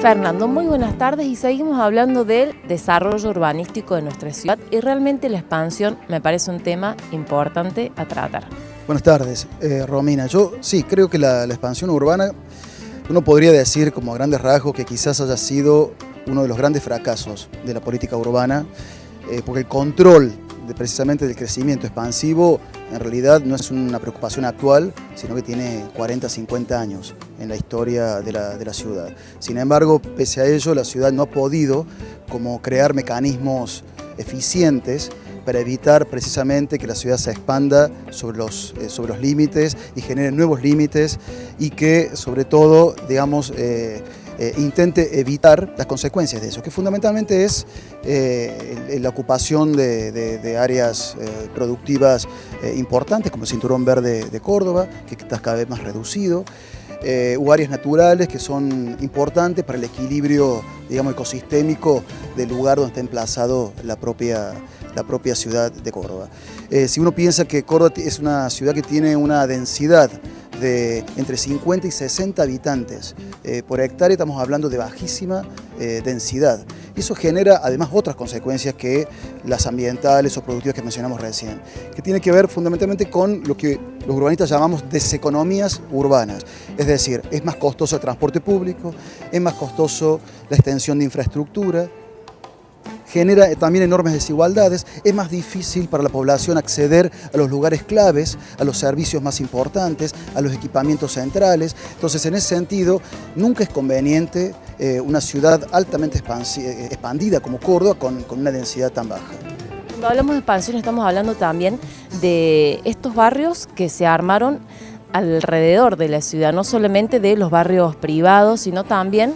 Fernando, muy buenas tardes y seguimos hablando del desarrollo urbanístico de nuestra ciudad y realmente la expansión me parece un tema importante a tratar. Buenas tardes, Romina. Yo sí creo que la expansión urbana, uno podría decir como a grandes rasgos que quizás haya sido uno de los grandes fracasos de la política urbana, porque el control precisamente del crecimiento expansivo en realidad no es una preocupación actual, sino que tiene 40, 50 años en la historia de la ciudad. Sin embargo, pese a ello, la ciudad no ha podido como crear mecanismos eficientes para evitar precisamente que la ciudad se expanda sobre los límites y genere nuevos límites y que sobre todo, digamos, intente evitar las consecuencias de eso, que fundamentalmente es la ocupación de áreas productivas importantes como el Cinturón Verde de Córdoba, que está cada vez más reducido, u áreas naturales que son importantes para el equilibrio, digamos, ecosistémico del lugar donde está emplazado la propia ciudad de Córdoba. Si uno piensa que Córdoba es una ciudad que tiene una densidad de entre 50 y 60 habitantes por hectárea, estamos hablando de bajísima densidad. Y eso genera además otras consecuencias que las ambientales o productivas que mencionamos recién, que tiene que ver fundamentalmente con lo que los urbanistas llamamos deseconomías urbanas. Es decir, es más costoso el transporte público, es más costoso la extensión de infraestructura, genera también enormes desigualdades, es más difícil para la población acceder a los lugares claves, a los servicios más importantes, a los equipamientos centrales. Entonces, en ese sentido, nunca es conveniente una ciudad altamente expandida como Córdoba con una densidad tan baja. Cuando hablamos de expansión estamos hablando también de estos barrios que se armaron alrededor de la ciudad, no solamente de los barrios privados, sino también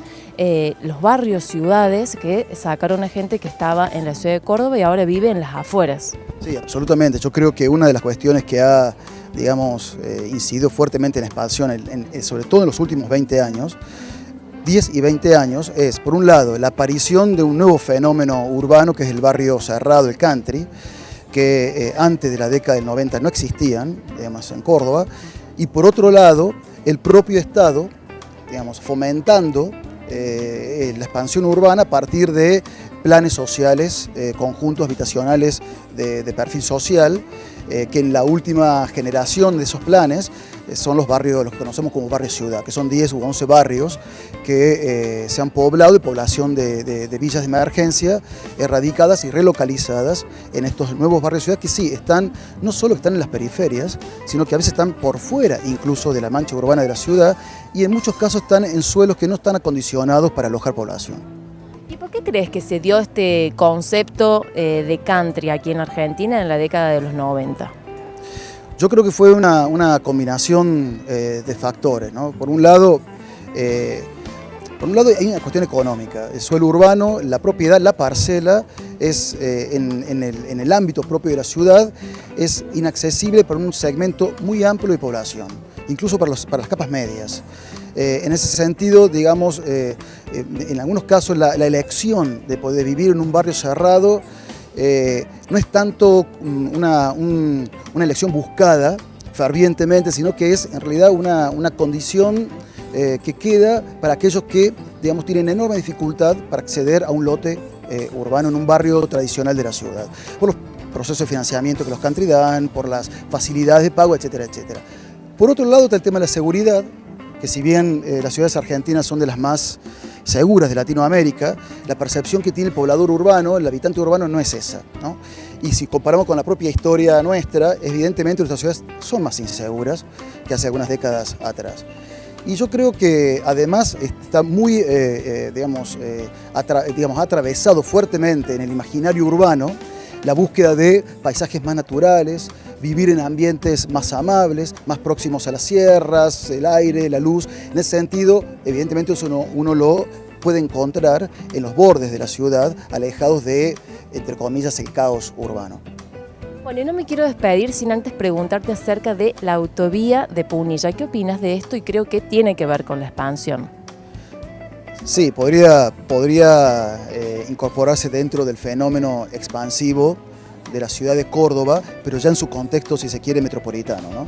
los barrios, ciudades que sacaron a gente que estaba en la ciudad de Córdoba y ahora vive en las afueras. Sí, absolutamente. Yo creo que una de las cuestiones que ha, digamos, incidido fuertemente en la expansión, sobre todo en los últimos 20 años, 10 y 20 años, es, por un lado, la aparición de un nuevo fenómeno urbano que es el barrio cerrado, el country, que antes de la década del 90 no existían, digamos, en Córdoba, y por otro lado, el propio Estado, digamos, fomentando la expansión urbana a partir de planes sociales, conjuntos habitacionales de perfil social, que en la última generación de esos planes son los barrios, los que conocemos como barrios ciudad, que son 10 u 11 barrios que se han poblado de población de villas de emergencia, erradicadas y relocalizadas en estos nuevos barrios ciudad que sí, no solo están en las periferias, sino que a veces están por fuera incluso de la mancha urbana de la ciudad y en muchos casos están en suelos que no están acondicionados para alojar población. ¿Y por qué crees que se dio este concepto de country aquí en Argentina en la década de los 90? Yo creo que fue una combinación de factores, ¿no? Por un lado hay una cuestión económica. El suelo urbano, la propiedad, la parcela, es en el ámbito propio de la ciudad, es inaccesible para un segmento muy amplio de población, incluso para las capas medias. En ese sentido, digamos, en algunos casos la elección de poder vivir en un barrio cerrado no es tanto una elección buscada fervientemente, sino que es en realidad una condición que queda para aquellos que, digamos, tienen enorme dificultad para acceder a un lote urbano en un barrio tradicional de la ciudad, por los procesos de financiamiento que los country dan, por las facilidades de pago, etcétera, etcétera. Por otro lado está el tema de la seguridad, que si bien las ciudades argentinas son de las más seguras de Latinoamérica, la percepción que tiene el poblador urbano, el habitante urbano, no es esa, ¿no? Y si comparamos con la propia historia nuestra, evidentemente nuestras ciudades son más inseguras que hace algunas décadas atrás. Y yo creo que además está muy, atravesado fuertemente en el imaginario urbano la búsqueda de paisajes más naturales, vivir en ambientes más amables, más próximos a las sierras, el aire, la luz. En ese sentido, evidentemente eso uno lo puede encontrar en los bordes de la ciudad, alejados de, entre comillas, el caos urbano. Bueno, y no me quiero despedir sin antes preguntarte acerca de la autovía de Punilla. ¿Qué opinas de esto? Y creo que tiene que ver con la expansión. Sí, podría incorporarse dentro del fenómeno expansivo de la ciudad de Córdoba, pero ya en su contexto, si se quiere, metropolitano, ¿no?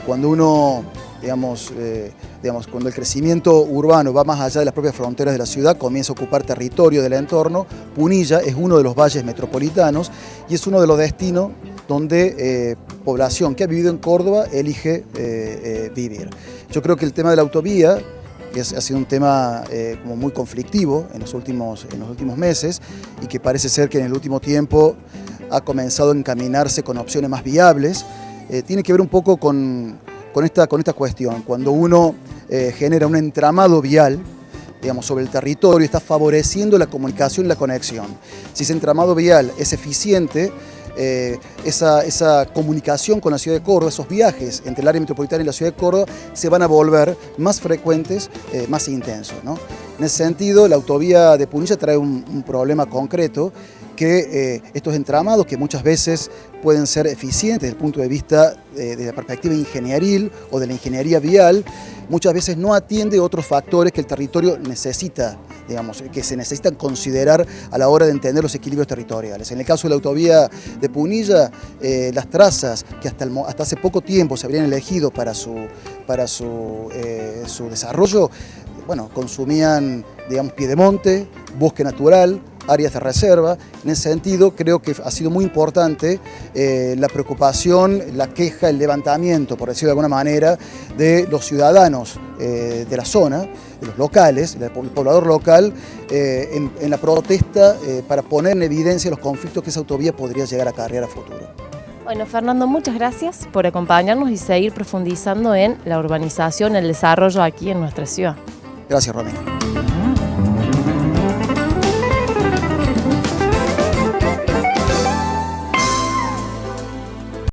Cuando uno Cuando el crecimiento urbano va más allá de las propias fronteras de la ciudad, comienza a ocupar territorio del entorno. Punilla es uno de los valles metropolitanos y es uno de los destinos donde población que ha vivido en Córdoba elige vivir. Yo creo que el tema de la autovía, que ha sido un tema como muy conflictivo en los últimos meses y que parece ser que en el último tiempo ha comenzado a encaminarse con opciones más viables, tiene que ver un poco con esta cuestión. Cuando uno genera un entramado vial, sobre el territorio, está favoreciendo la comunicación y la conexión. Si ese entramado vial es eficiente, esa comunicación con la ciudad de Córdoba, esos viajes entre el área metropolitana y la ciudad de Córdoba se van a volver más frecuentes, más intensos, ¿no? En ese sentido, la autovía de Punilla trae un problema concreto, que estos entramados, que muchas veces pueden ser eficientes desde el punto de vista de la perspectiva ingenieril o de la ingeniería vial, muchas veces no atiende otros factores que el territorio necesita, que se necesitan considerar a la hora de entender los equilibrios territoriales. En el caso de la autovía de Punilla, las trazas que hasta hace poco tiempo se habrían elegido para su desarrollo, consumían, piedemonte, bosque natural, áreas de reserva. En ese sentido, creo que ha sido muy importante la preocupación, la queja, el levantamiento, por decirlo de alguna manera, de los ciudadanos de la zona, de los locales, del poblador local, en la protesta para poner en evidencia los conflictos que esa autovía podría llegar a acarrear a futuro. Bueno, Fernando, muchas gracias por acompañarnos y seguir profundizando en la urbanización, el desarrollo aquí en nuestra ciudad. Gracias, Romina.